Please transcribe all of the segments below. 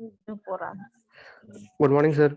Good morning, sir.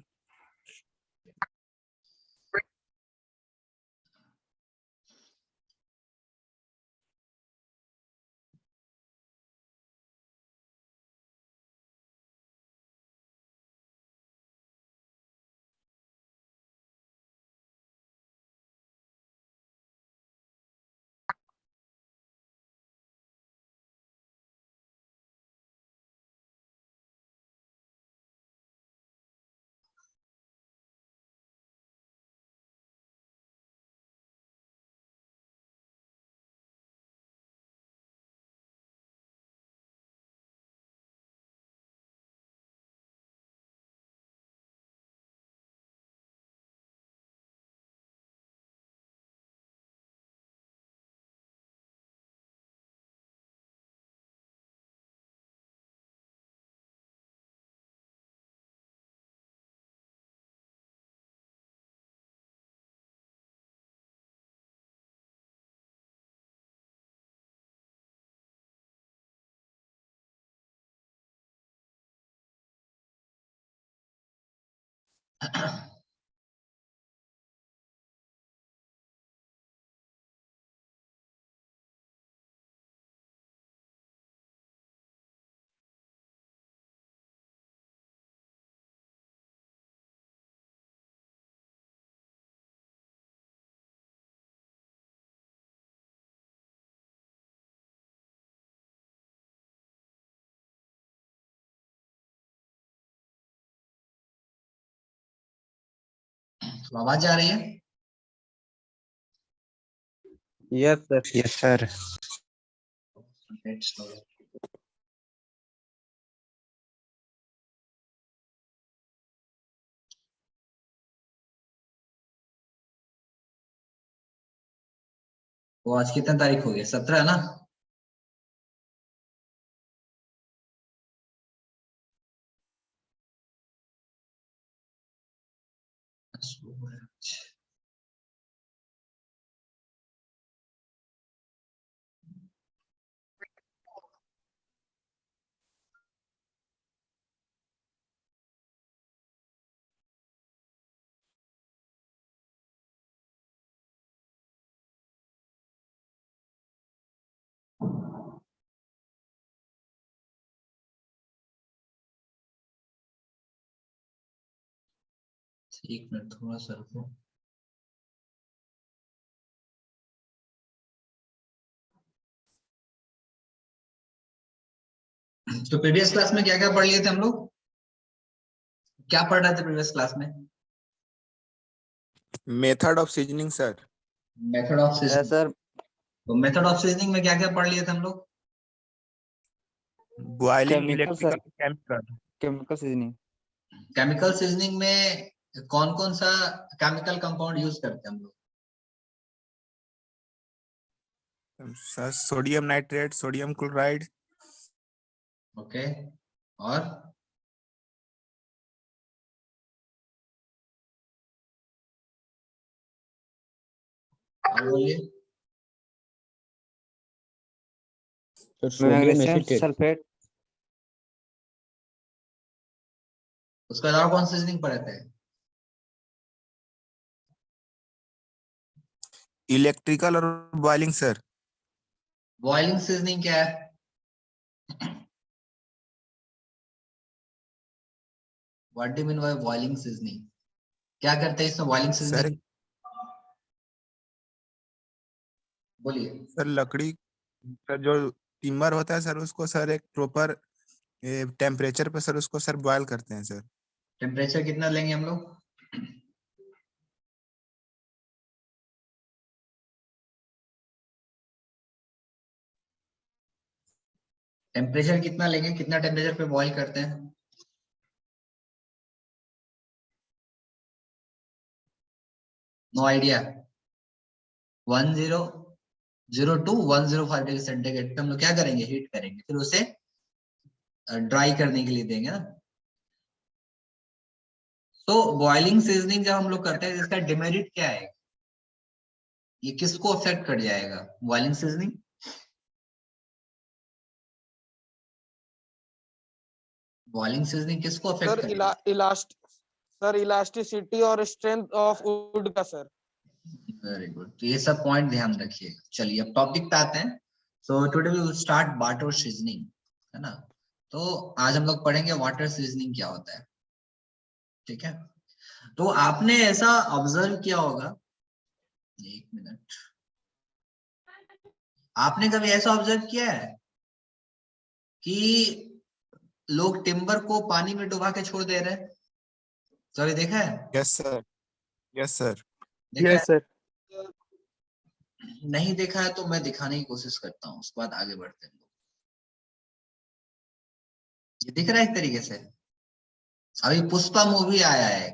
तो आवाज आ रही है? Yes, sir. Yes, sir. तो आज कितनी तारीख हो गई? 17 है ना? एक मिनट, थोड़ा सा रुको। तो प्रीवियस क्लास में क्या क्या पढ़ लिए थे हम लोग? क्या पढ़ रहे थे प्रीवियस क्लास में? Method of seasoning sir. Method of Yes, seasoning. sir. तो मेथड ऑफ सीजनिंग में क्या क्या पढ़ लिए थे हम लोग? Boiling, Chemical, electrical, sir. Chemical. Chemical seasoning. Chemical seasoning में कौन कौन सा केमिकल कंपाउंड यूज करते हैं हम लोग? Sir sodium nitrate, sodium chloride. Okay, और बोलिए। Magnesium sulfate. उसके अलावा कौन सीजनिंग पढ़े थे? इलेक्ट्रिकल और बॉइलिंग सर। बॉइलिंग सीजनिंग क्या है? What do you mean by boiling seasoning? क्या करते हैं इसमें बॉइलिंग सर सीजनिंग? बोलिए। सर लकड़ी, सर जो टिम्बर होता है सर, उसको सर एक प्रॉपर टेम्परेचर पे सर उसको सर बॉयल करते हैं सर। टेम्परेचर कितना लेंगे हम लोग? टेम्परेचर कितना लेंगे? कितना टेम्परेचर पे बॉईल करते हैं? No idea. 1002 105 डिग्री सेंटीग्रेड पे हम लोग क्या करेंगे? हीट करेंगे, फिर उसे ड्राई करने के लिए देंगे ना। तो बॉइलिंग सीजनिंग जब हम लोग करते हैं, इसका डिमेरिट क्या है? ये किसको अफेक्ट कर जाएगा बॉइलिंग सीजनिंग? बॉइलिंग सीजनिंग किसको सर अफेक्ट करेगी? सर इलास्टिसिटी और स्ट्रेंथ ऑफ वुड का सर। वेरी गुड, तो ये सब पॉइंट ध्यान रखिएगा। चलिए अब टॉपिक पे आते हैं। So today we will start water seasoning, है ना। तो आज हम लोग पढ़ेंगे वाटर सीजनिंग क्या होता है, ठीक है। तो आपने ऐसा ऑब्जर्व किया होगा, एक मिनट, आपने कभी ऐसा ऑब्जर्व किया है कि लोग टिम्बर को पानी में डुबा के छोड़ दे रहे हैं? कभी देखा है? Yes sir, yes sir. देखा है? सर। नहीं देखा है तो मैं दिखाने की कोशिश करता हूँ, उसके बाद आगे बढ़ते हैं। ये दिख रहा है एक तरीके से। अभी पुष्पा मूवी आया है,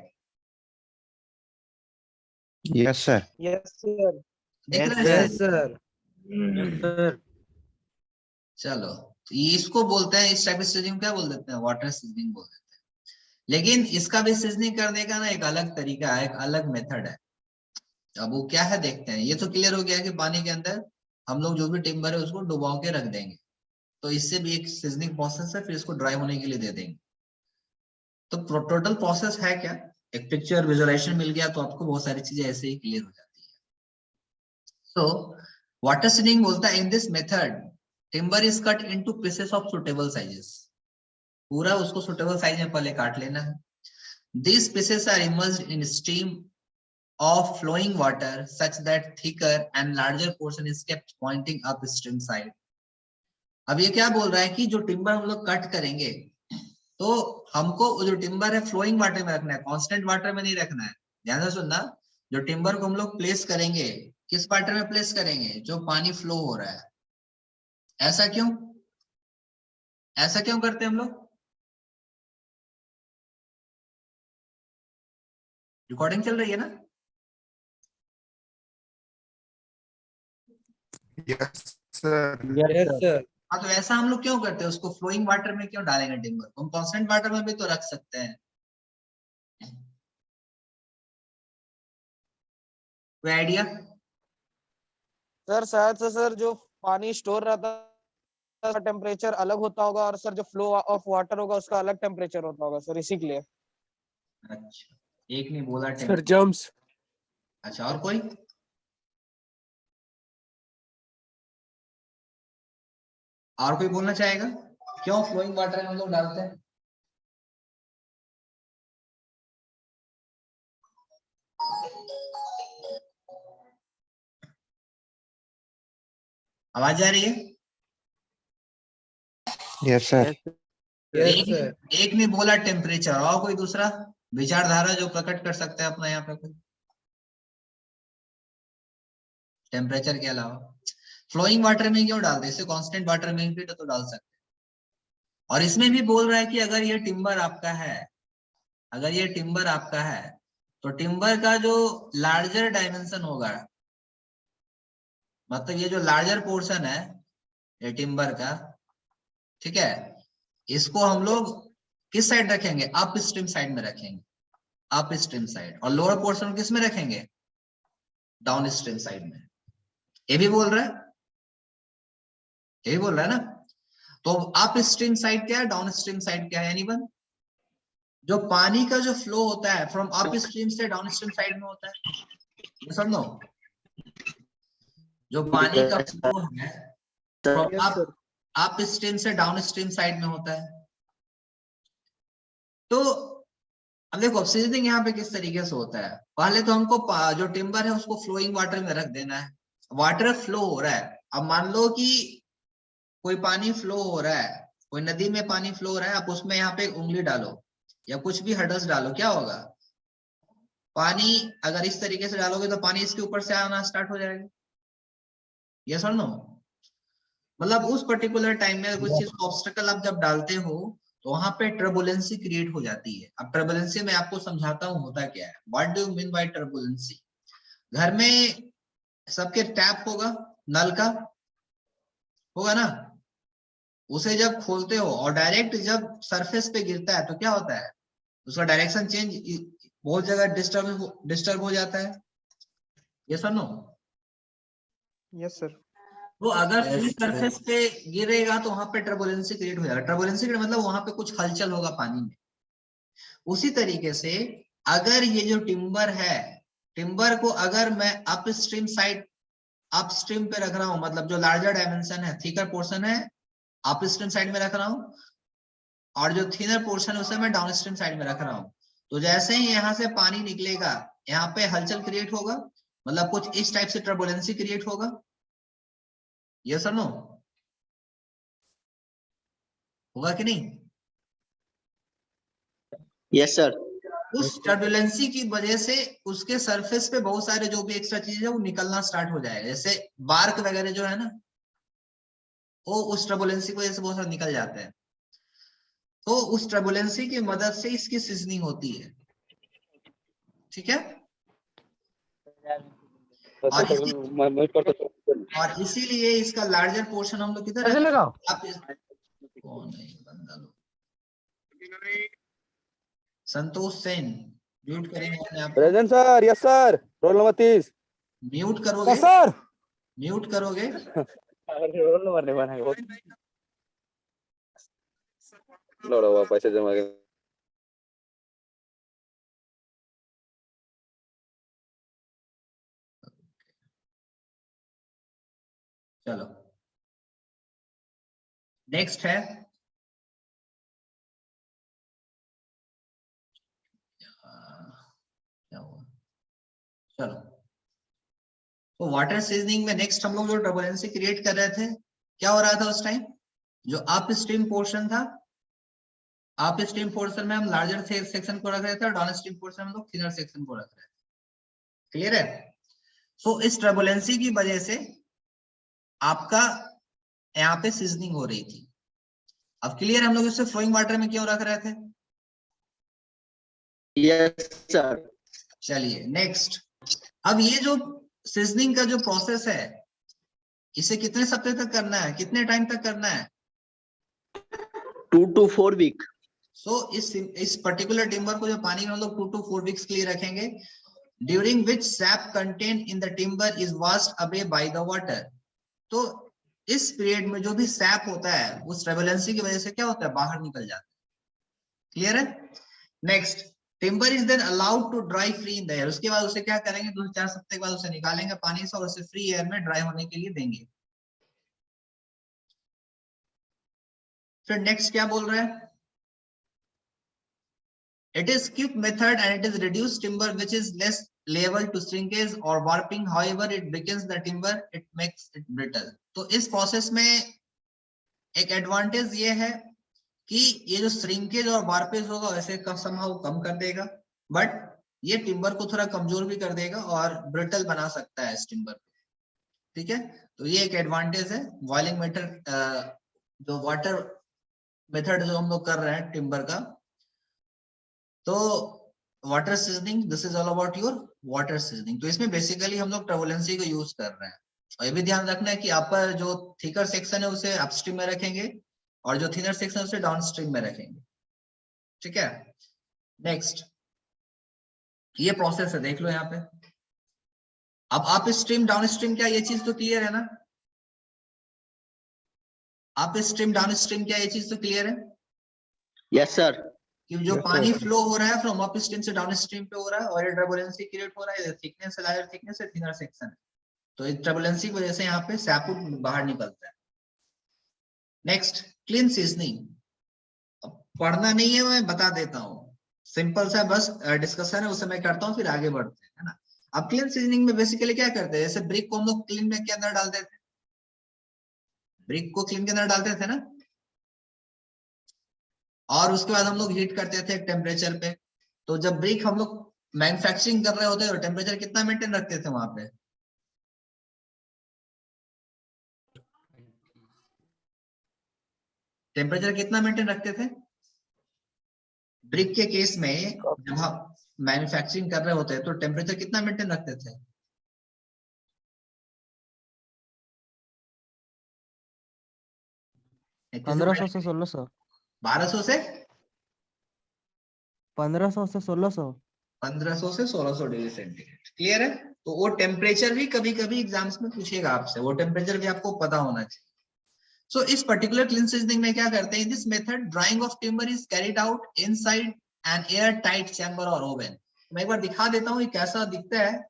यस सर। Yes sir. दिख रहा है Yes, शायद? सर। चलो, तो ये इसको बोलते हैं, इस टाइप की सीजनिंग क्या बोल देते हैं? वाटर सीजनिंग बोल देते हैं। लेकिन इसका भी सीजनिंग करने का ना एक अलग तरीका है, एक अलग मेथड है। अब वो क्या है देखते हैं। ये तो क्लियर हो गया कि पानी के अंदर हम लोग जो भी टिम्बर है उसको डुबा के रख देंगे, तो इससे भी एक सीजनिंग प्रोसेस है, फिर इसको ड्राई होने के लिए दे देंगे। तो टोटल प्रोसेस है क्या, एक पिक्चर विजुअलाइजेशन मिल गया तो आपको बहुत सारी चीजें ऐसे ही क्लियर हो जाती है। सो वाटर सीजनिंग बोलता है, in this method timber is cut into pieces of suitable sizes. पूरा उसको सुटेबल साइज में पहले काट लेना है। These pieces are immersed in stream of flowing water such that thicker and larger portion is kept pointing up stream side. अब ये क्या बोल रहा है कि जो टिम्बर हम लोग कट करेंगे तो हमको जो टिम्बर है फ्लोइंग वाटर में रखना है, कांस्टेंट वाटर में नहीं रखना है। ध्यान से सुनना, जो टिम्बर को हम लोग प्लेस करेंगे किस वाटर में प्लेस करेंगे? जो पानी फ्लो हो रहा है। ऐसा क्यों? ऐसा क्यों करते हैं हम लोग? रिकॉर्डिंग चल रही है ना? Yes sir. Yes sir. हाँ, तो ऐसा हम लोग क्यों करते हैं? उसको फ्लोइंग वाटर में क्यों डालेंगे टिम्बर को? हम कांस्टेंट वाटर में भी तो रख सकते हैं। कोई आइडिया? सर शायद से सर जो पानी स्टोर रहता है टेम्परेचर अलग होता होगा, और सर जो फ्लो ऑफ वाटर होगा उसका अलग टेम्परेचर होता होगा सर, इसी के लिए। अच्छा, एक नहीं बोला सर टेम्परेचर। जम्स। अच्छा, और कोई? और कोई बोलना चाहेगा क्यों फ्लोइंग वाटर में हम लोग डालते हैं? आवाज आ रही है? Yes sir. एक ने बोला टेम्परेचर, और कोई दूसरा विचारधारा जो प्रकट कर सकते हैं अपना यहाँ पे कोई? टेम्परेचर के अलावा फ्लोइंग वाटर में क्यों डालते? इसे कांस्टेंट वाटर में भी तो डाल सकते हैं। और इसमें भी बोल रहा है कि अगर ये टिम्बर आपका है, अगर ये टिम्बर आपका है तो टिम्बर का जो लार्जर डायमेंशन होगा, मतलब ये जो लार्जर पोर्शन है ये टिम्बर का, ठीक है, इसको हम लोग किस साइड रखेंगे? अप स्ट्रीम साइड में रखेंगे, अप स्ट्रीम साइड। और लोअर पोर्शन किस में रखेंगे? डाउन स्ट्रीम साइड में। ये भी बोल रहा है, ये भी बोल रहा है ना। तो अप स्ट्रीम साइड क्या है, डाउन स्ट्रीम साइड क्या है? एनीवन? जो पानी का जो फ्लो होता है फ्रॉम अप स्ट्रीम से डाउन स्ट्रीम साइड में होता है, ये समझो। जो पानी का फ्लो है फ्रॉम अप स्ट्रीम से डाउन स्ट्रीम साइड में होता है। तो अब देखो सीजनिंग यहाँ पे किस तरीके से होता है। पहले तो हमको जो टिम्बर है उसको फ्लोइंग वाटर में रख देना है। वाटर फ्लो हो रहा है, अब मान लो कि कोई पानी फ्लो हो रहा है, कोई नदी में पानी फ्लो हो रहा है, आप उसमें यहाँ पे उंगली डालो या कुछ भी हडल्स डालो, क्या होगा? पानी अगर इस तरीके से डालोगे तो पानी इसके ऊपर से आना स्टार्ट हो जाएगा। यस और नो? मतलब उस पर्टिकुलर टाइम में कुछ चीज ऑब्स्टेकल आप जब डालते हो तो वहां पे टर्बुलेंसी क्रिएट हो जाती है। अब टर्बुलेंसी में आपको समझाता हूँ होता क्या है। What do you mean by turbulency? घर में सबके टैप होगा, नल का होगा ना, उसे जब खोलते हो और डायरेक्ट जब सरफेस पे गिरता है तो क्या होता है? उसका डायरेक्शन चेंज बहुत जगह डिस्टर्ब हो जाता है। यस और नो? Yes sir. तो अगर फ्री Yes, sir. सरफेस पे गिरेगा तो वहां पे टर्बुलेंसी क्रिएट हो जाएगा। टर्बुलेंसी मतलब वहां पे कुछ हलचल होगा पानी में। उसी तरीके से अगर ये जो टिम्बर है, टिम्बर को अगर मैं अपस्ट्रीम साइड, अपस्ट्रीम पे रख रहा हूं, मतलब जो लार्जर डायमेंशन है, थिकर पोर्शन है, अपस्ट्रीम साइड में रख रहा हूं, और जो थिनर पोर्शन है उसे मैं डाउनस्ट्रीम साइड में रख रहा हूं। तो जैसे ही यहाँ से पानी निकलेगा, यहाँ पे हलचल क्रिएट होगा, मतलब कुछ इस टाइप से टर्बुलेंसी क्रिएट होगा। यस और नो? होगा कि नहीं? Yes sir. उस टर्बुलेंसी की वजह से उसके सरफेस पे बहुत सारे जो भी एक्स्ट्रा चीज है वो निकलना स्टार्ट हो जाएगा। जैसे बार्क वगैरह जो है ना, वो उस टर्बुलेंसी की वजह से बहुत सारे निकल जाते हैं। तो उस टर्बुलेंसी की मदद से इसकी सीजनिंग होती है। ठीक है? और इसीलिए इसका लार्जर पोर्शन हम लोग किधर रखते हैं? आप कौन है ये बंदा लोग? संतोष सेन, म्यूट करेंगे अपने आप को। Present sir. Yes sir. Roll number 30। Mute करोगे? सर म्यूट करोगे? रोल नंबर नहीं बना। लो पैसे जमा के। चलो नेक्स्ट है क्या हुआ? चलो, तो वाटर सीजनिंग में नेक्स्ट हम लोग जो टर्बुलेंसी क्रिएट कर रहे थे, क्या हो रहा था उस टाइम? जो अप स्ट्रीम पोर्शन था, अप स्ट्रीम पोर्शन में हम लार्जर सेक्शन को रख रहे थे और डाउन स्ट्रीम पोर्शन में हम लोग थिनर सेक्शन को रख रहे थे। क्लियर है? सो इस टर्बुलेंसी की वजह से आपका यहाँ पे सीजनिंग हो रही थी। अब क्लियर, हम लोग इसे फ्लोइंग वाटर में क्यों रख रहे थे? Yes sir. चलिए नेक्स्ट, अब ये जो सीजनिंग का जो प्रोसेस है, इसे कितने सप्ताह तक करना है, कितने टाइम तक करना है? 2 to 4 वीक। सो इस पर्टिकुलर टिम्बर को जो पानी में हम लोग 2 to 4 वीक्स के लिए रखेंगे, during which SAP content in the timber is washed away by the water. तो इस पीरियड में जो भी सैप होता है उस टर्बुलेंसी की वजह से क्या होता है, बाहर निकल जाता है। क्लियर है? Next, timber is then allowed to dry free in the air. उसके बाद उसे क्या करेंगे, 2 से 4 सप्ताह के बाद उसे निकालेंगे पानी से और उसे फ्री एयर में ड्राई होने के लिए देंगे। फिर नेक्स्ट क्या बोल रहा है? It is quick method and it is reduced timber which is less liable to shrinkage or warping. However, it weakens the timber, it makes it brittle. तो इस प्रोसेस में एक एडवांटेज ये है कि ये जो श्रिंकेज और वार्पेज होगा वैसे somehow कम कर देगा, बट ये टिम्बर को थोड़ा कमजोर भी कर देगा और ब्रिटल बना सकता है इस टिम्बर को। ठीक है? तो ये एक एडवांटेज है बॉइलिंग मेथड, जो वाटर मेथड जो हम लोग कर रहे हैं टिम्बर का। तो water seasoning, this is all about your water seasoning. तो इसमें बेसिकली हम लोग टर्बुलेंसी को यूज कर रहे हैं। और ये भी ध्यान रखना है कि अपर जो थिकर सेक्शन है उसे अपस्ट्रीम में रखेंगे और जो थिनर सेक्शन है उसे डाउनस्ट्रीम में रखेंगे। ठीक है? नेक्स्ट, ये प्रोसेस है, देख लो यहाँ पे। अब अप स्ट्रीम डाउन स्ट्रीम, क्या ये चीज तो क्लियर है ना? अप स्ट्रीम डाउन स्ट्रीम, क्या ये चीज तो क्लियर है? Yes sir. कि जो पानी फ्लो हो रहा है फ्रॉम अप स्ट्रीम से डाउन स्ट्रीम पे हो रहा है और ये टर्बुलेंसी क्रिएट हो रहा है, थिकनेस है, लार्जर थिकनेस है, थिनर सेक्शन है। तो इस टर्बुलेंसी की वजह से यहाँ पे सैप बाहर निकलता है। Next, clean seasoning. पढ़ना नहीं है, मैं बता देता हूँ, सिंपल सा बस डिस्कशन है, उसे मैं करता हूँ फिर आगे बढ़ते हैं, है ना? अब क्लीन सीजनिंग में बेसिकली क्या करते हैं, जैसे ब्रिक को हम लोग क्लीन में के अंदर डालते थे, ब्रिक को क्लीन के अंदर डालते थे ना, और उसके बाद हम लोग हीट करते थे टेम्परेचर पे। तो जब ब्रिक हम लोग मैन्युफैक्चरिंग कर रहे होते तो टेम्परेचर कितना मेंटेन रखते थे वहां पे? टेम्परेचर कितना मेंटेन रखते थे ब्रिक के केस में? जब हम मैन्युफैक्चरिंग कर रहे होते हैं तो टेम्परेचर कितना मेंटेन रखते थे? पंद्रह से 1600। 1200 से 1500 से 1600। 1500 से 1600 डिग्री सेंटीग्रेड। क्लियर है? तो वो टेम्परेचर भी कभी कभी एग्जाम्स में पूछेगा आपसे, वो टेम्परेचर भी आपको पता होना चाहिए। सो इस पर्टिकुलर क्लीन सीजनिंग में क्या करते हैं, this method drying of timber is carried out inside N air tight chamber और ओवन। मैं एक बार दिखा देता हूँ ये कैसा दिखता है।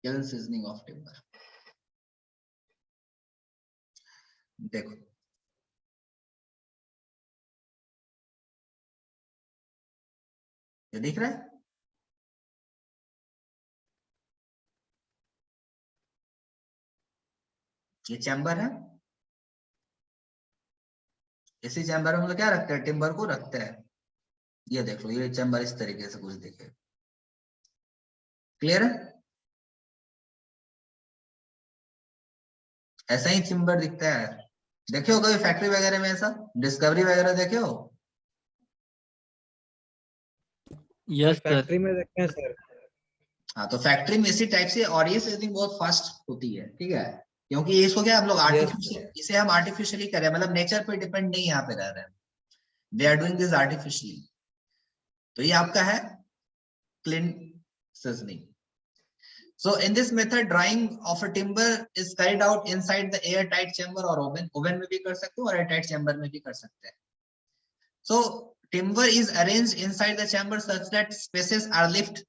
क्लीन सीजनिंग ऑफ टिम्बर देखो, ये दिख रहा है, ये चैम्बर है। इसी चैम्बर में हम लोग क्या रखते हैं, टिम्बर को रखते हैं। ये देख लो, ये चैम्बर इस तरीके से कुछ दिखे, क्लियर है? ऐसा ही टिम्बर दिखता है। देखे हो कभी फैक्ट्री वगैरह में ऐसा, डिस्कवरी वगैरह देखे हो? Yes sir. फैक्ट्री में देखते हैं सर। हाँ, तो फैक्ट्री में इसी टाइप से, और ये सीजनिंग बहुत फास्ट होती है, ठीक है, क्योंकि इसको क्या हम लोग आर्टिफिशियल, इसे हम आर्टिफिशियली करें, मतलब नेचर पे डिपेंड नहीं यहाँ पे रह रहे हैं, we are doing this artificially. तो ये आपका है kiln seasoning. So in this method, drying of a timber is carried out inside the airtight chamber or oven. Oven में भी कर सकते हो और airtight chamber में भी कर सकते हैं। So timber is arranged inside the chamber such that spaces are left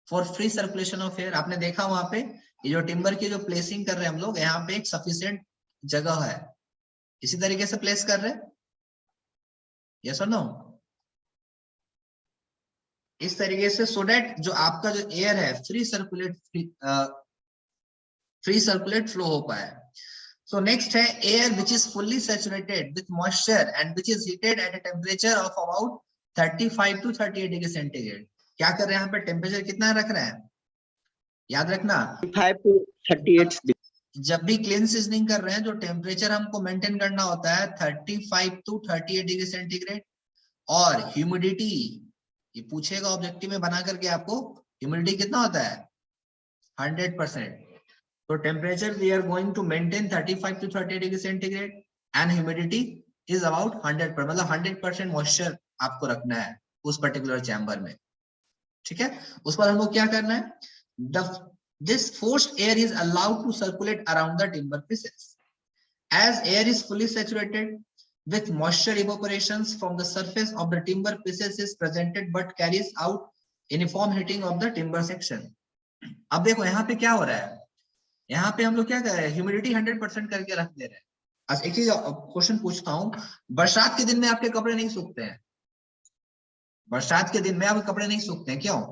for free circulation of air. आपने देखा वहां पे ये जो टिम्बर की जो प्लेसिंग कर रहे हैं हम लोग, यहाँ पे एक सफिशिएंट जगह है, इसी तरीके से प्लेस कर रहे हैं, यस और नो? इस तरीके से, सो दैट जो आपका जो एयर है फ्री सर्कुलेट फ्लो हो पाए। सो नेक्स्ट है air which is fully saturated with moisture and which is heated at a temperature of about 35 to 38 degree centigrade. क्या कर रहे हैं यहाँ पे, टेम्परेचर कितना रख रहे हैं, याद रखना 5 to 38 जब भी क्लीन सीजनिंग कर रहे हैं जो टेम्परेचर हमको मेंटेन करना होता है 35 to 38 डिग्री सेंटीग्रेड। और ह्यूमिडिटी, ये पूछेगा ऑब्जेक्टिव में बना करके आपको, ह्यूमिडिटी कितना होता है, 100%। तो temperature we are going to maintain 35 to 38 degree centigrade and humidity is about 100%, मतलब 100% मॉइस्चर आपको रखना है उस पर्टिकुलर चैम्बर में, ठीक है। उस पर हमको क्या करना है, this forced air is allowed to circulate around the timber pieces as air is fully saturated with moisture evaporations from the surface of the timber pieces is presented but carries out uniform heating of the timber section। अब देखो यहाँ पे क्या हो रहा है, यहाँ पे हम लोग क्या कर रहे हैं, ह्यूमिडिटी 100% करके रख दे रहे हैं। आज एक चीज क्वेश्चन पूछता हूँ, बरसात के दिन में आपके कपड़े नहीं सूखते हैं, बरसात के दिन में आपके कपड़े नहीं सूखते हैं, क्यों?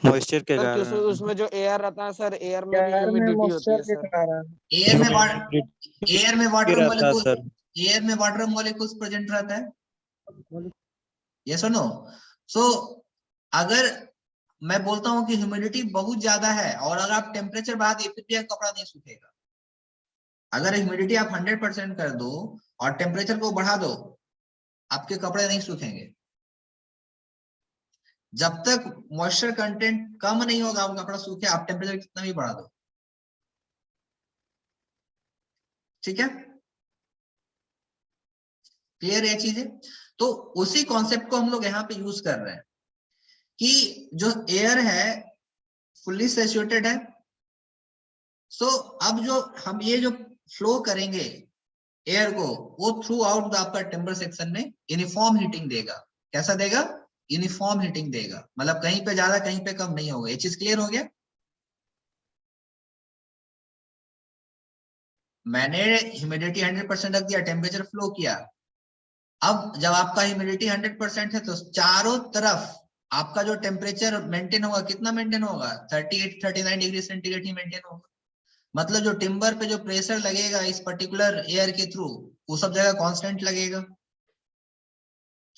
मॉइस्चर के सर कारण। क्योंकि उसमें जो एयर रहता है सर, एयर में भी ह्यूमिडिटी होती है सर। एयर में वाटर रहता है मॉलिक्यूल, सर। एयर में वाटर मॉलिक्यूल्स प्रेजेंट रहता है, यस और नो? सो अगर मैं बोलता हूं कि ह्यूमिडिटी बहुत ज्यादा है और अगर आप टेम्परेचर बढ़ा दिए फिर भी आपका कपड़ा नहीं सूखेगा। अगर ह्यूमिडिटी आप 100% कर दो और टेम्परेचर को बढ़ा दो, आपके कपड़े नहीं सूखेंगे। जब तक मॉइस्चर कंटेंट कम नहीं होगा आपका कपड़ा सूखे, आप टेम्परेचर कितना भी बढ़ा दो, ठीक है, क्लियर है चीजें? तो उसी कॉन्सेप्ट को हम लोग यहाँ पे यूज कर रहे हैं कि जो एयर है फुल्ली सैचुरेटेड है। सो अब जो हम ये जो फ्लो करेंगे एयर को, वो थ्रू आउट आपका टेम्पर सेक्शन में यूनिफॉर्म हीटिंग देगा। कैसा देगा? यूनिफॉर्म हीटिंग देगा, मतलब कहीं पे ज्यादा कहीं पे कम नहीं होगा। ये चीज क्लियर हो गया? मैंने ह्यूमिडिटी 100% रख दिया, टेम्परेचर फ्लो किया। अब जब आपका ह्यूमिडिटी 100% है तो चारों तरफ आपका जो टेम्परेचर मेंटेन होगा, कितना मेंटेन होगा, 38-39 डिग्री सेंटीग्रेड ही मेंटेन होगा। मतलब जो टिम्बर पे जो प्रेशर लगेगा इस पर्टिकुलर एयर के थ्रू, वो सब जगह कांस्टेंट लगेगा,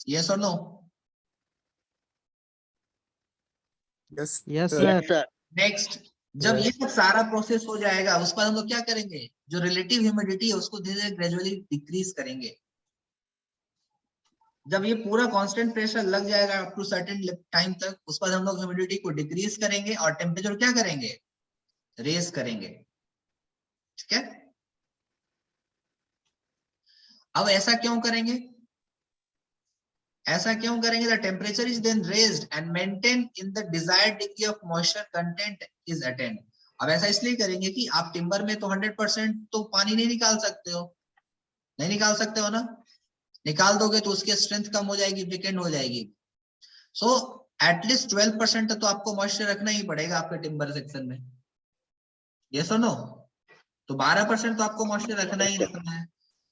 यस और no? Yes yes sir. Sir. sir. Next, जब ये सब सारा प्रोसेस हो जाएगा उस पर हम लोग क्या करेंगे, जो रिलेटिव ह्यूमिडिटी है उसको धीरे धीरे ग्रेजुअली डिक्रीज करेंगे। जब ये पूरा कांस्टेंट प्रेशर लग जाएगा अप टू सर्टेन टाइम तक, उस पर हम लोग ह्यूमिडिटी को डिक्रीज करेंगे और टेम्परेचर क्या करेंगे, रेज करेंगे, ठीक है। अब ऐसा क्यों करेंगे, ऐसा क्यों करेंगे? The temperature is then raised and maintain in the desired degree of moisture content is attained. अब ऐसा इसलिए करेंगे कि आप टिम्बर में तो 100% तो पानी नहीं निकाल सकते हो, नहीं निकाल सकते हो ना, निकाल दोगे तो उसकी स्ट्रेंथ कम हो जाएगी, वीकेंड हो जाएगी। सो एटलीस्ट 12% तो आपको मॉइस्चर रखना ही पड़ेगा आपके टिम्बर सेक्शन में, ये सुनो, तो 12% तो आपको मॉइस्चर रखना ही रखना है।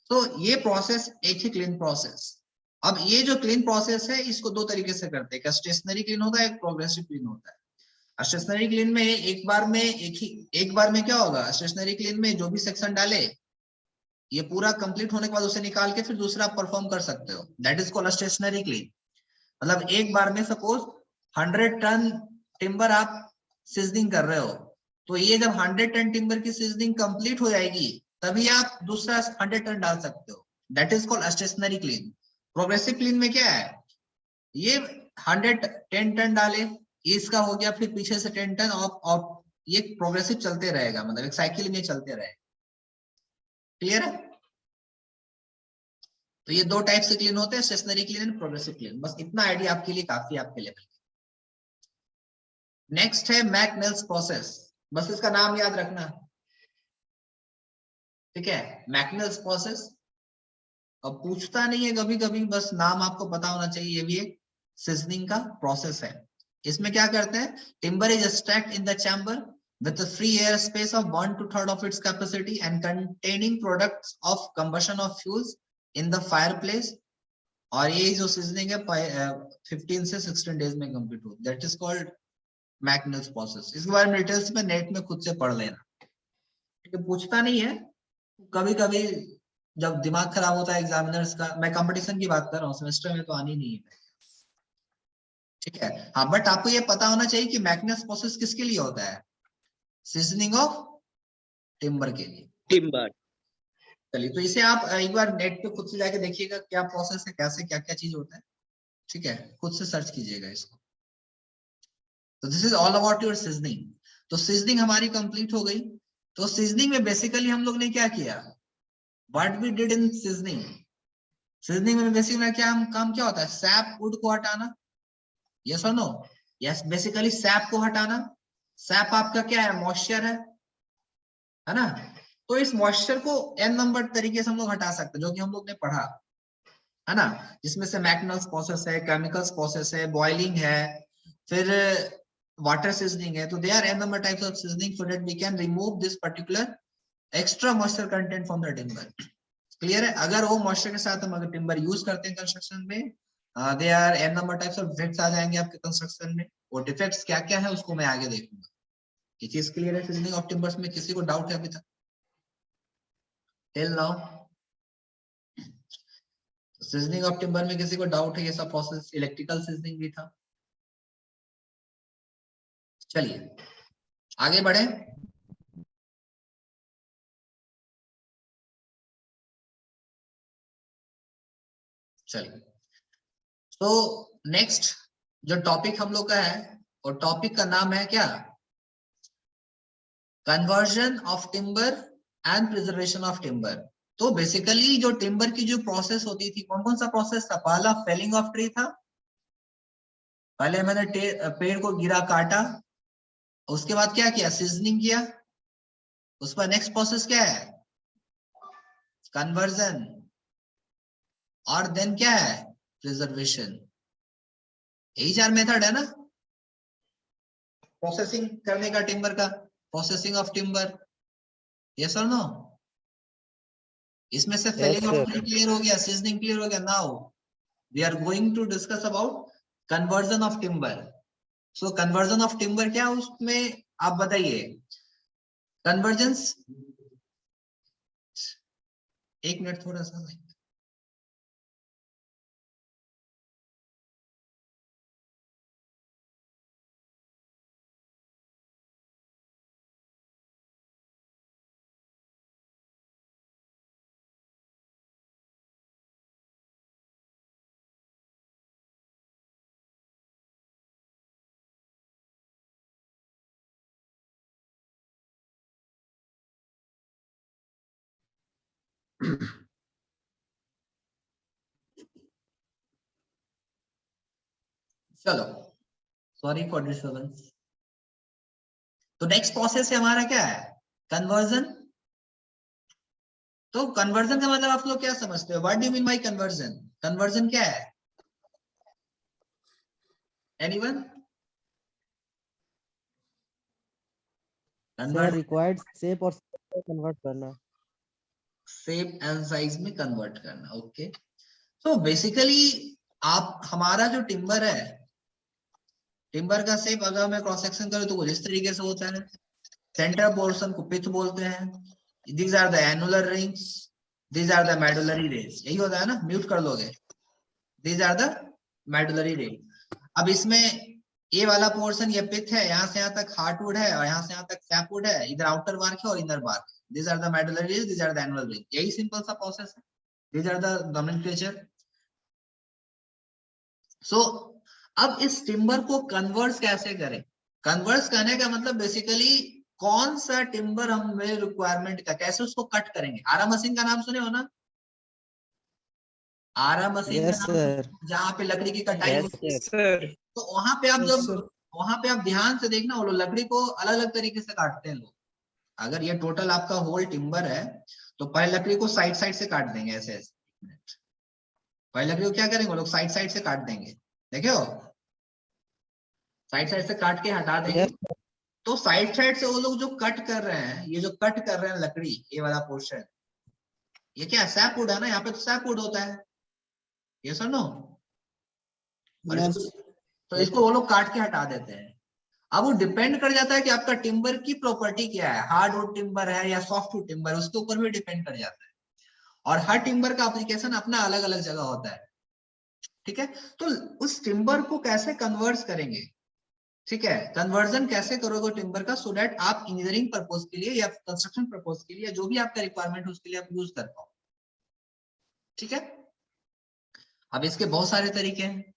तो ये प्रोसेस एक ही क्लीन प्रोसेस। अब ये जो क्लीन प्रोसेस है इसको दो तरीके से करते हैं, स्टेशनरी क्लीन होता है, एक प्रोग्रेसिव क्लीन होता है। स्टेशनरी क्लीन में एक बार में क्या होगा, स्टेशनरी क्लीन में जो भी सेक्शन डाले ये पूरा कंप्लीट होने के बाद उसे निकाल के फिर दूसरा परफॉर्म कर सकते हो, that is called stationary kiln. मतलब एक बार में सपोज 100 टन टिम्बर आप सीजनिंग कर रहे हो, तो ये जब 100 टन टिम्बर की सीजनिंग कंप्लीट हो जाएगी तभी आप दूसरा 100 टन डाल सकते हो, that is called stationary kiln. Progressive kiln में क्या है, ये 10 टन डाले, ये इसका हो गया, फिर पीछे से 10 टन और ये प्रोग्रेसिव चलते रहेगा, मतलब एक साइकिल में चलते रहेगा। क्लियर है? तो ये दो टाइप से क्लीन होते हैं, stationary kiln and progressive kiln. बस इतना आइडिया आपके लिए काफी है आपके लेवल। नेक्स्ट है मैकनेल्स प्रोसेस, बस इसका नाम याद रखना, ठीक है, मैकनेल्स प्रोसेस। अब पूछता नहीं है कभी कभी, बस नाम आपको पता होना चाहिए, ये भी एक सीजनिंग का प्रोसेस है। इसमें क्या करते हैं, timber is stacked in the chamber with a free air space of 1 to 3rd of its capacity and containing products of combustion of fuels in the fireplace। और ये जो सीजनिंग है 15 से 16 डेज में कंप्लीट हो, दैट इज कॉल्ड मैकनेल्स प्रोसेस। इसके बारे में डिटेल्स में नेट में खुद से पढ़ लेना, ठीक है, पूछता नहीं है कभी कभी जब दिमाग खराब होता है एग्जामिनर्स का, मैं कंपटीशन की बात कर रहा हूँ, सेमेस्टर में तो आनी नहीं है, ठीक है। हाँ, बट आपको ये पता होना चाहिए कि मैकनेल्स प्रोसेस किसके लिए होता है, सीजनिंग ऑफ टिम्बर के लिए। timber। चलिए, तो इसे आप एक बार नेट पे खुद से जाके देखिएगा क्या प्रोसेस है, कैसे क्या क्या चीज होता है, ठीक है, खुद से सर्च कीजिएगा इसको। तो this is all about your seasoning. तो सीजनिंग हमारी कंप्लीट हो गई। तो सीजनिंग में बेसिकली हम लोग ने क्या किया, what we did in seasoning. Seasoning में बेसिकली क्या काम क्या होता है, सैप वुड को हटाना, यस और नो, यस, बेसिकली सैप को हटाना। सैप आपका क्या है, मॉइस्चर है ना। तो इस मॉइस्चर को n नंबर तरीके से हम लोग हटा सकते हैं, जो कि हम लोग ने पढ़ा है ना, जिसमें से मैकनेल्स प्रोसेस है, केमिकल्स प्रोसेस है, बॉइलिंग है, फिर वाटर सीजनिंग है। तो they are n number types of seasoning so that we can remove this particular extra moisture content from the timber. Clear है? अगर वो मॉइस्चर के साथ हम अगर टिम्बर यूज करते हैं कंस्ट्रक्शन में, they are n number types of defects आ जाएंगे आपके कंस्ट्रक्शन में। वो डिफेक्ट्स क्या क्या है उसको मैं आगे देखूंगा। ये चीज क्लियर है? सीजनिंग ऑफ टिम्बर्स में किसी को डाउट है अभी तक till now? Seasoning of timber में किसी को डाउट है? ये सब प्रोसेस इलेक्ट्रिकल सीजनिंग भी था। चलिए आगे बढ़े। चलिए, तो नेक्स्ट जो टॉपिक हम लोग का है, और टॉपिक का नाम है क्या, conversion of timber and preservation of timber. तो बेसिकली जो टिम्बर की जो प्रोसेस होती थी, कौन कौन सा प्रोसेस था, पहला फेलिंग ऑफ ट्री था, पहले मैंने पेड़ को गिरा काटा, उसके बाद क्या किया, सीजनिंग किया, उस पर नेक्स्ट प्रोसेस क्या है, कन्वर्जन, और देन क्या है, प्रिजर्वेशन। यही 4 मेथड है ना प्रोसेसिंग करने का टिम्बर का, प्रोसेसिंग ऑफ टिम्बर, यस और नो। इसमें से फेलिंग ऑफ ट्री क्लियर हो गया, सीजनिंग क्लियर हो गया। Now we are going to discuss about conversion of timber. So conversion of timber क्या, उसमें आप बताइए कन्वर्जेंस। एक मिनट थोड़ा सा, चलो, सॉरी फॉर डिस्टर्बेंस। तो नेक्स्ट प्रोसेस है हमारा क्या है, कन्वर्जन। तो कन्वर्जन का मतलब आप लोग क्या समझते हो, what do you mean bye conversion? Conversion क्या है, एनीवन? सर रिक्वायर्ड शेप और size को कन्वर्ट करना। शेप एंड साइज में कन्वर्ट करना, ओके। तो बेसिकली आप, हमारा जो टिम्बर है, टिम्बर का शेप अगर मैं क्रॉस सेक्शन करूं तो कुछ इस तरीके से होता है। सेंटर पोर्शन को पिच बोलते हैं। These are the annular rings, these are the medullary rays, यही होता है ना, म्यूट कर लोगे। These are the medullary rays. अब इसमें ये वाला पोर्शन ये पिच है, यहाँ से यहाँ तक हार्टवुड है और यहाँ से यहाँ तक सैपवुड है, इधर आउटर बार्क है और इनर बार्क है। These are the medullary rays, these are the annular ring, यही सिंपल सा प्रोसेस है। These are the nomenclature. So अब इस टिम्बर को कन्वर्स कैसे करें? कन्वर्स करने का मतलब बेसिकली कौन सा टिम्बर हमें रिक्वायरमेंट का, कैसे उसको कट करेंगे। आरा मशीन का नाम सुने हो ना, आरा मशीन का यस नाम, सर। जहाँ पे लकड़ी की कटाई यस होती है। सर। तो वहां पे आप Yes, जब, sir. वहां पे आप ध्यान से देखना, वो लोग लकड़ी को अलग अलग तरीके से काटते हैं लोग। अगर ये टोटल आपका होल टिम्बर है तो पहले लकड़ी को साइड साइड से काट देंगे, ऐसे ऐसे। पहले लकड़ी को क्या करेंगे वो लोग, साइड साइड से काट देंगे, देखे हो, साइड साइड से काट के हटा देंगे। यस तो साइड साइड से वो लोग जो कट कर रहे हैं, ये जो कट कर रहे हैं लकड़ी, ये वाला पोर्शन, ये क्या सैपवुड है ना, यहाँ पे तो सैपवुड होता है, ये सर नो। और Yes. इसको, तो इसको वो लोग काट के हटा देते हैं। अब वो डिपेंड कर जाता है कि आपका टिम्बर की प्रॉपर्टी क्या है, हार्डवुड टिम्बर है या सॉफ्टवुड टिम्बर, उसके ऊपर भी डिपेंड कर जाता है। और हर टिम्बर का एप्लीकेशन अपना अलग अलग जगह होता है, ठीक है। तो उस टिम्बर को कैसे कन्वर्ट करेंगे, ठीक है, कन्वर्जन कैसे करोगे टिम्बर का, सो दैट आप इंजीनियरिंग पर्पज के लिए या कंस्ट्रक्शन पर्पज के लिए, जो भी आपका रिक्वायरमेंट है उसके लिए आप यूज कर पाओ, ठीक है। अब इसके बहुत सारे तरीके हैं।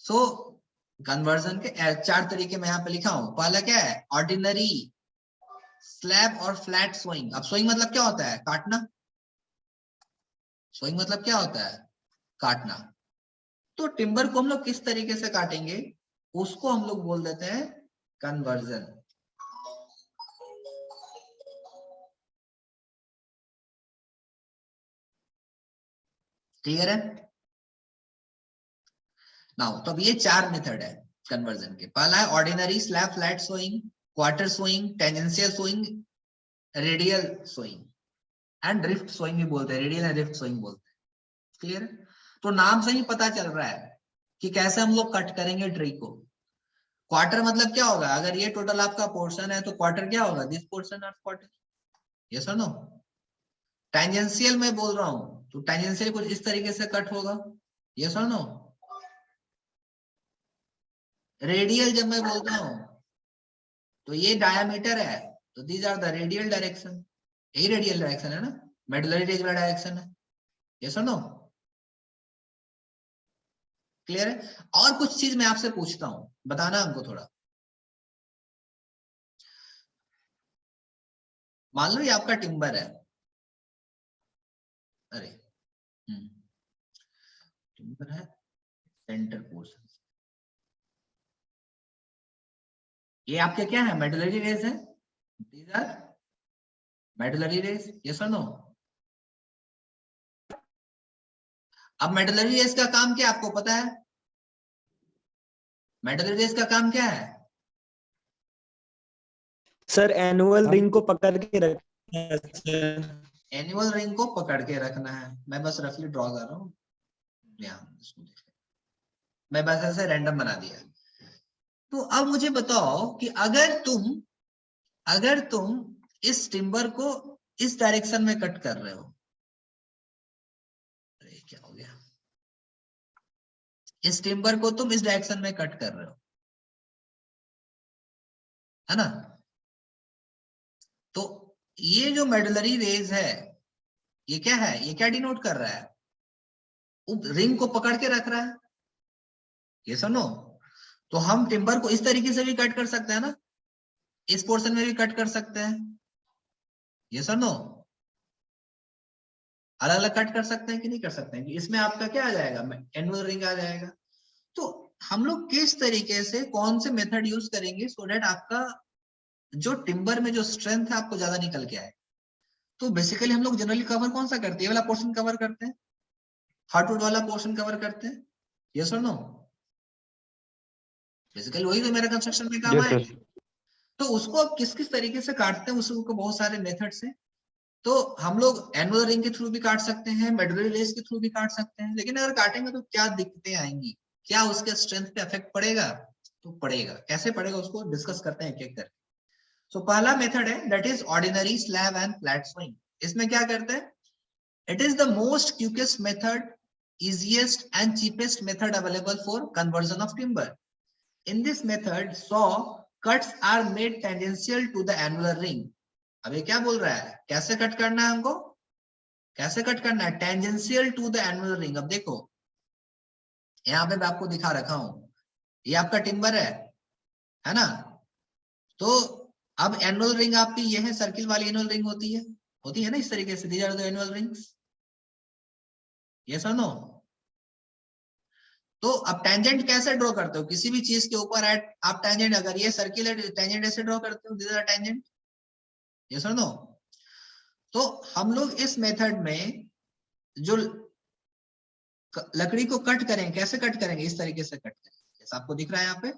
सो कन्वर्जन के 4 तरीके मैं यहाँ पे लिखा हूं। पहला क्या है, ऑर्डिनरी, स्लैब और फ्लैट सोइंग। अब सोइंग मतलब क्या होता है, काटना। सोइंग मतलब क्या होता है, काटना। तो टिम्बर को हम लोग किस तरीके से काटेंगे, उसको हम लोग बोल देते हैं कन्वर्जन। क्लियर है नाउ? तो अब ये 4 मेथड है कन्वर्जन के। पहला है ordinary, slab, flat sawing, quarter sawing, tangential sawing, radial sawing and drift sawing भी बोलते हैं, रेडियल एंड ड्रिफ्ट सोइंग बोलते हैं। क्लियर है? तो नाम से ही पता चल रहा है कि कैसे हम लोग कट करेंगे ट्री को। क्वार्टर मतलब क्या होगा, अगर ये टोटल आपका पोर्शन है तो क्वार्टर क्या होगा, this portion of quarter, yes और नो। टेंजेंशियल में बोल रहा हूं तो टेंजेंशियल कुछ इस तरीके से कट होगा, यस और नो। रेडियल जब मैं बोलता हूं तो ये डायमीटर है, तो these are the radial direction, यही रेडियल डायरेक्शन है ना, मेडुलरी रेज वाला डायरेक्शन है, यस और नो। क्लियर है? और कुछ चीज मैं आपसे पूछता हूं, बताना हमको थोड़ा। मान लो ये आपका टिम्बर है, अरे टिम्बर है, सेंटर पोर्शन, ये आपके क्या है, मेडुलरी रेज है, these are medullary rays, yes और नो। अब मेडुलरी रेज का काम क्या आपको पता है, मेडुलरी रेज का काम क्या है? सर एनुअल रिंग को पकड़ के रखना है सर। एनुअल रिंग को पकड़ के रखना है। मैं बस रफली ड्रॉ कर रहा हूँ, मैं बस ऐसे रैंडम बना दिया। तो अब मुझे बताओ कि अगर तुम इस टिम्बर को इस डायरेक्शन में कट कर रहे हो, अरे क्या हो गया, इस टिम्बर को तुम इस डायरेक्शन में कट कर रहे हो, है ना। तो ये जो मेडुलरी रेज है, ये क्या है, ये क्या डिनोट कर रहा है, रिंग को पकड़ के रख रहा है, ये सुनो। तो हम टिम्बर को इस तरीके से भी कट कर सकते हैं ना, इस पोर्शन में भी कट कर सकते हैं, ये सर नो। अलग अलग कट कर सकते हैं कि नहीं कर सकते हैं, कि इसमें आपका क्या आ जाएगा, एनुअल रिंग आ जाएगा। तो हम लोग किस तरीके से कौन से मेथड यूज करेंगे सो डेट आपका जो टिम्बर में जो स्ट्रेंथ है आपको ज्यादा निकल के आए। तो बेसिकली हम लोग जनरली कवर कौन सा करते हैं, ये वाला पोर्शन कवर करते हैं, हार्डवुड वाला पोर्शन कवर करते हैं, यस और नो? बेसिकली वही तो मेरा कंस्ट्रक्शन में काम आए। तो उसको अब किस किस तरीके से काटते हैं, उसको बहुत सारे मेथड से। तो हम लोग एनुअल रिंग के थ्रू भी काट सकते हैं, मेडुलरी रेज के थ्रू भी काट सकते हैं, लेकिन अगर काटेंगे तो क्या दिक्कतें आएंगी, क्या उसके स्ट्रेंथ पे इफेक्ट पड़ेगा? तो पड़ेगा। कैसे पड़ेगा उसको डिस्कस करते हैं एक एक करके। सो पहला मेथड है that is ordinary slab and flat swing. इसमें क्या करते हैं, it is the most quickest method, easiest and cheapest method available for conversion of timber. In this method, saw cuts are made tangential to the annular ring. अब ये क्या बोल रहा है, कैसे कट करना है हमको, कैसे कट करना है, tangential to the annual ring. अब देखो यहाँ पे मैं आपको दिखा रखा हूं, ये आपका टिम्बर है ना? तो अब एनुअल रिंग आपकी ये है, सर्किल वाली एनुअल रिंग होती है ना इस तरीके से, these are the annual rings, yes और नो? तो अब टेंजेंट कैसे ड्रॉ करते हो, किसी भी चीज के ऊपर आप टेंजेंट, अगर ये सर्किल है टेंजेंट ऐसे ड्रॉ करते हो, दीज आर टेंजेंट, यस और नो? तो हम लोग इस मेथड में जो लकड़ी को कट करेंगे, कैसे कट करेंगे, इस तरीके से कट करेंगे, जैसा आपको दिख रहा है यहाँ पे,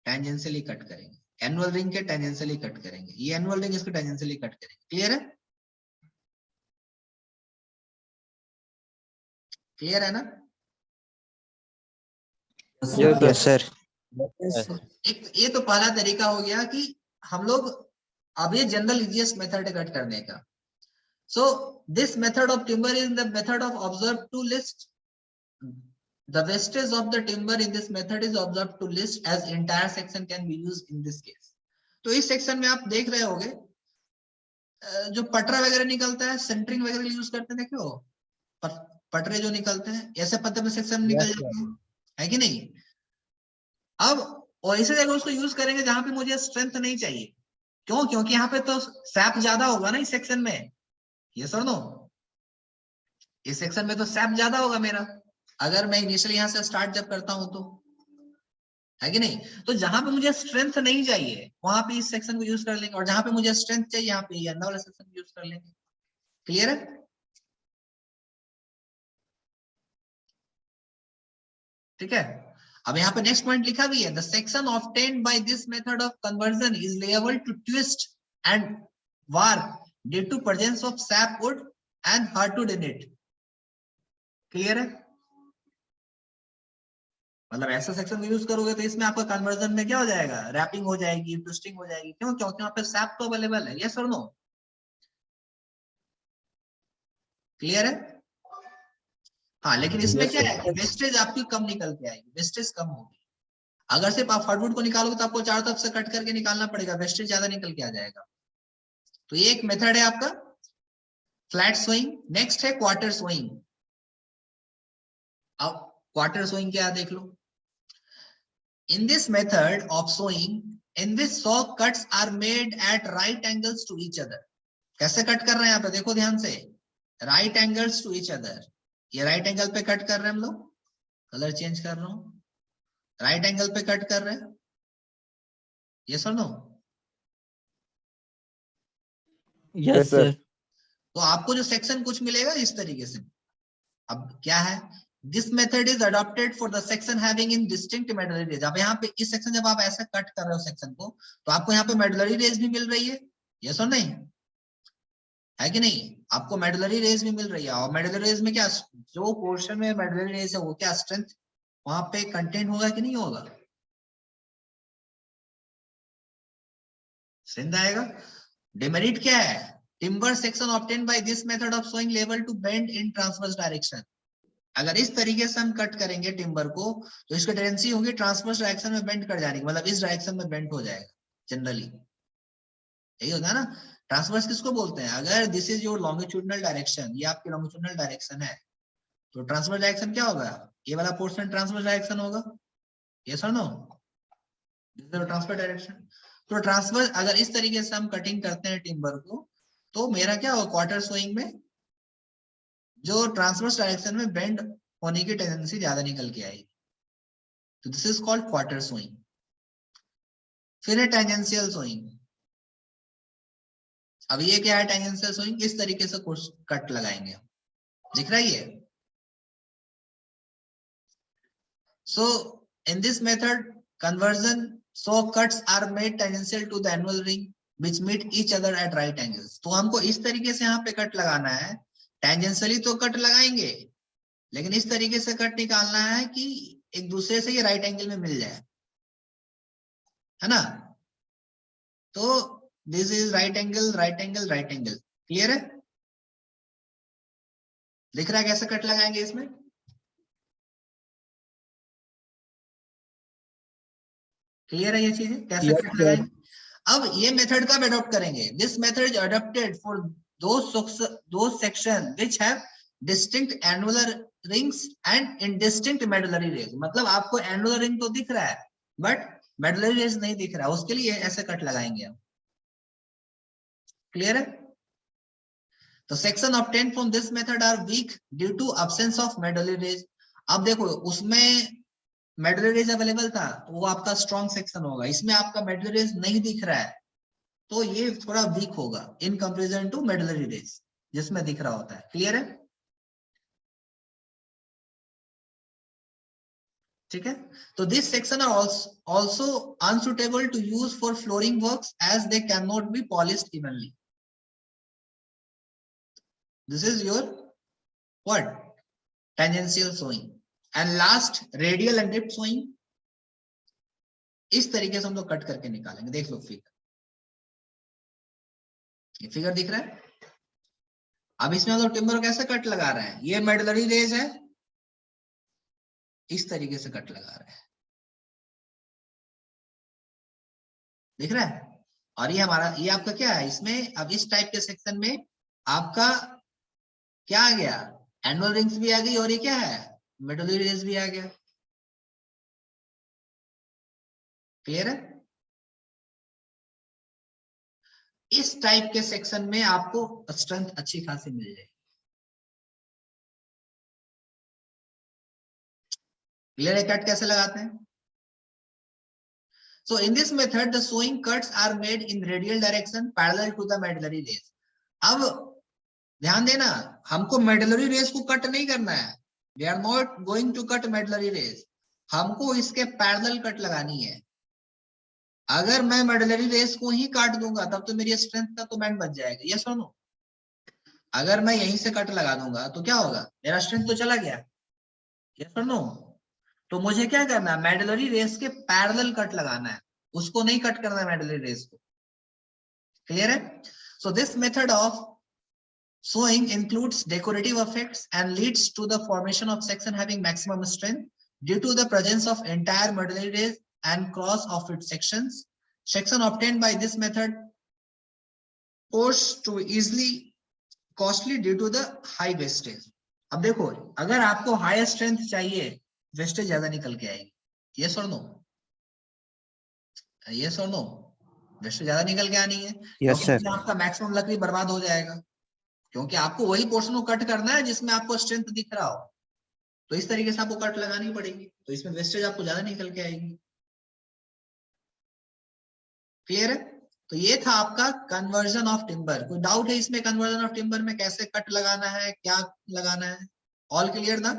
टेंजेंशियली कट करेंगे, एनुअल रिंग के टेंजेंशियली कट करेंगे, ये एनुअल रिंग इसको टेंजेंशियली कट करेंगे। क्लियर है? क्लियर है ना? Yes sir. एक ये तो पहला तरीका हो गया कि हम लोग, अब ये जनरल इजीएस्ट मेथड है कट करने का। So this method of timber is the method of observe to least the wastage of the timber in this method is observed to list as entire section can be used in this case. तो इस section में आप देख रहे होगे जो पटरा वगैरह निकलता है, सेंटरिंग वगैरह यूज करते हैं, देखो पटरे जो निकलते हैं ऐसे पत्ते में सेक्शन में निकल जाते हैं, है कि नहीं? अब और इसी जगह उसको यूज करेंगे जहां पे मुझे स्ट्रेंथ नहीं चाहिए। क्यों? क्योंकि यहाँ पे तो सैप ज्यादा होगा ना इस सेक्शन में, यस और नो? इस सेक्शन में तो सैप ज्यादा होगा मेरा, अगर मैं इनिशियली यहाँ से स्टार्ट जब करता हूं तो, है कि नहीं? तो जहां पे मुझे स्ट्रेंथ नहीं चाहिए वहां पे इस सेक्शन को यूज कर लेंगे, और जहां पे मुझे स्ट्रेंथ चाहिए यहाँ पे ये अंदर वाला सेक्शन यूज कर लेंगे। क्लियर है? ठीक है। अब यहाँ पे नेक्स्ट पॉइंट लिखा भी है, the section obtained by this method of conversion is liable to twist and warp due to presence of sap wood and hardwood in it. Clear है? मतलब ऐसा सेक्शन को यूज करोगे तो इसमें आपका कन्वर्जन में क्या हो जाएगा, रैपिंग हो जाएगी, ट्विस्टिंग हो जाएगी। क्यों? क्योंकि वहां पे सैप तो अवेलेबल है, यस और नो? क्लियर है? हाँ, लेकिन इसमें क्या है, वेस्टेज आपकी कम निकल के आएगी, वेस्टेज कम होगी। अगर सिर्फ आप हार्डवुड को निकालोगे तो आपको चारों तरफ से कट करके निकालना पड़ेगा, वेस्टेज ज्यादा निकल के आ जाएगा। तो ये एक मेथड है आपका फ्लैट स्विंग। नेक्स्ट है क्वार्टर स्विंग। अब क्वार्टर स्विंग क्या है देख लो। In this method of sewing, in this saw cuts are made at right angles to each other. कैसे कट कर रहे हैं यहाँ पे देखो ध्यान से, right angles to each other। ये right angle पे कट कर रहे हैं हम लोग, कलर चेंज कर रहा हूँ, right angle पे कट कर रहे हैं, yes or no? Yes, sir. तो आपको जो सेक्शन कुछ मिलेगा इस तरीके से। अब क्या है, This method is adopted for the section having in distinct medullary rays. अब यहाँ पे इस सेक्शन जब आप ऐसे कट कर रहे हो सेक्शन को, तो आपको यहाँ पे मेडुलरी रेज भी मिल रही है, यस और नहीं, है कि नहीं? आपको मेडुलरी रेज भी मिल रही है। और मेडुलरी रेज में क्या, जो पोर्शन में मेडुलरी रेज है वो क्या स्ट्रेंथ वहां पे कंटेंट होगा कि नहीं होगा, स्ट्रेंथ आएगा। डिमेरिट क्या है, timber section obtained by this method of sawing level to bend in transverse direction. अगर इस तरीके से हम कट करेंगे टिम्बर को तो इसकी टेंडेंसी होगी ट्रांसवर्स डायरेक्शन में बेंड कर जाने की, मतलब इस डायरेक्शन में बेंड हो जाएगा जनरली, यही होता है ना। ट्रांसवर्स किसको बोलते हैं, अगर this is your longitudinal direction, ये आपकी लॉन्गिट्यूडनल डायरेक्शन है, तो ट्रांसवर्स डायरेक्शन क्या होगा, ये वाला पोर्शन ट्रांसवर्स डायरेक्शन होगा, यस और no? This is transverse direction. तो ट्रांसवर्स अगर इस तरीके से हम कटिंग करते हैं टिम्बर को, तो मेरा क्या होगा, क्वार्टर स्विंग में जो ट्रांसवर्स डायरेक्शन में बेंड होने की टेंडेंसी ज्यादा निकल के आएगी। तो this is called quarter sawing. फिर है टेंजेंशियल सोइंग। अब ये क्या है टेंजेंशियल सोइंग? इस तरीके से कट लगाएंगे, दिख रहा है ये। So in this method, conversion saw cuts are made tangential to the annual ring which meet each other at right angles. तो हमको इस तरीके से यहाँ पे कट लगाना है। टेंजेंशियली तो कट लगाएंगे, लेकिन इस तरीके से कट निकालना है कि एक दूसरे से ये राइट एंगल में मिल जाए, है ना। तो this is right angle, right angle, right angle. Clear है? दिख रहा है कैसे कट लगाएंगे इसमें? क्लियर है ये चीजें कैसे कट लगाएंगे? अब ये मेथड कब अडॉप्ट करेंगे? This method is adopted for those section which have distinct annular rings and indistinct medullary rays। मतलब आपको annular ring तो दिख रहा है बट medullary rays नहीं दिख रहा है, उसके लिए ऐसे कट लगाएंगे हम। क्लियर है? तो section obtained from this method are weak due to absence of medullary rays। अब देखो उसमें medullary rays अवेलेबल था तो वो आपका स्ट्रॉन्ग सेक्शन होगा, इसमें आपका medullary rays नहीं दिख रहा है तो ये थोड़ा वीक होगा in comparison to medullary rays जिसमें दिख रहा होता है। क्लियर है? ठीक है। तो this section are also unsuitable to use for flooring works as they can not be polished evenly. This is your what? Tangential sawing. And last radial and dipped sawing. इस तरीके से हम लोग कट करके निकालेंगे। देख लो फिगर, ये figure दिख रहा है। अब इसमें हम लोग टिम्बर कैसे कट लगा रहे हैं? ये मेडलरी रेज है, इस तरीके से कट लगा रहे हैं, दिख रहा है। और ये हमारा, ये आपका क्या है इसमें? अब इस टाइप के सेक्शन में आपका क्या आ गया? एनुअल रिंग्स भी आ गई और ये क्या है? मेडलरी रेज भी आ गया। क्लियर है? इस टाइप के सेक्शन में आपको स्ट्रेंथ अच्छी खासी मिल जाएगी। क्लियर है कट कैसे लगाते हैं? So in this method the sewing cuts are made in radial direction parallel to the medullary rays। अब ध्यान देना, हमको medullary rays को कट नहीं करना है। We are not going to cut medullary rays। हमको इसके पैरेलल कट लगानी है। अगर मैं medullary rays को ही काट दूंगा तब तो मेरी स्ट्रेंथ का तो बैंड बच जाएगा। यस और नो? अगर मैं यहीं से कट लगा दूंगा तो क्या होगा? मेरा स्ट्रेंथ तो चला गया। यस और नो? तो मुझे क्या करना है? मेडलरी रेस के पैरेलल कट लगाना है, उसको नहीं कट करना है मेडलरी रेस को। क्लियर है? सो this method of sewing includes decorative effects and leads to the formation of section having maximum strength due to the presence of entire medullary rays and cross of its sections. Section obtained by this method pose to easily costly due to the high wastage। अब देखो, अगर आपको high strength चाहिए, wastage ज्यादा निकल के आएगी। Yes और नो? यस और नो? वेस्टेज ज्यादा निकल के आनी है क्योंकि आपका मैक्सिमम लकड़ी बर्बाद हो जाएगा, क्योंकि आपको वही पोर्शन को कट करना है जिसमें आपको स्ट्रेंथ दिख रहा हो। तो इस तरीके से आपको कट लगानी पड़ेगी, तो इसमें वेस्टेज आपको ज्यादा निकल के आएगी। क्लियर है? तो ये था आपका कन्वर्जन ऑफ टिम्बर। कोई डाउट है इसमें? कन्वर्जन ऑफ टिम्बर में कैसे कट लगाना है, क्या लगाना है? ऑल क्लियर ना?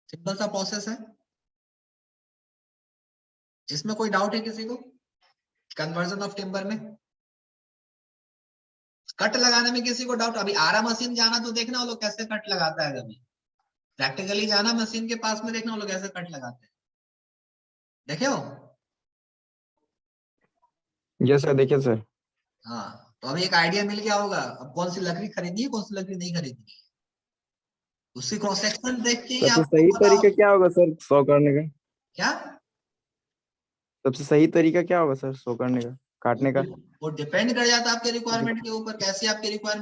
सिंपल सा प्रोसेस है। इसमें कोई डाउट है किसी को? कन्वर्जन ऑफ टिम्बर में कट लगाने में किसी को डाउट? अभी आरा मशीन जाना तो देखना वो लोग कैसे कट लगाता है। कभी प्रैक्टिकली जाना मशीन के पास में, देखना वो लोग कैसे कट लगाते हैं। देखे हो? यस सर, देखिए सर। हाँ, तो अभी एक आइडिया मिल गया होगा अब कौन सी लकड़ी खरीदनी है, कौन सी लकड़ी नहीं खरीदनी है। उसकी क्रॉस सेक्शन देख के ही सबसे आपको सही पता तरीका होगा। क्या होगा सर सो करने का? क्या सबसे सही तरीका क्या होगा सर सो करने का, काटने का? वो डिपेंड कर जाता है आपके रिक्वायरमेंट के ऊपर, कैसी आपकी रिक्वायरमेंट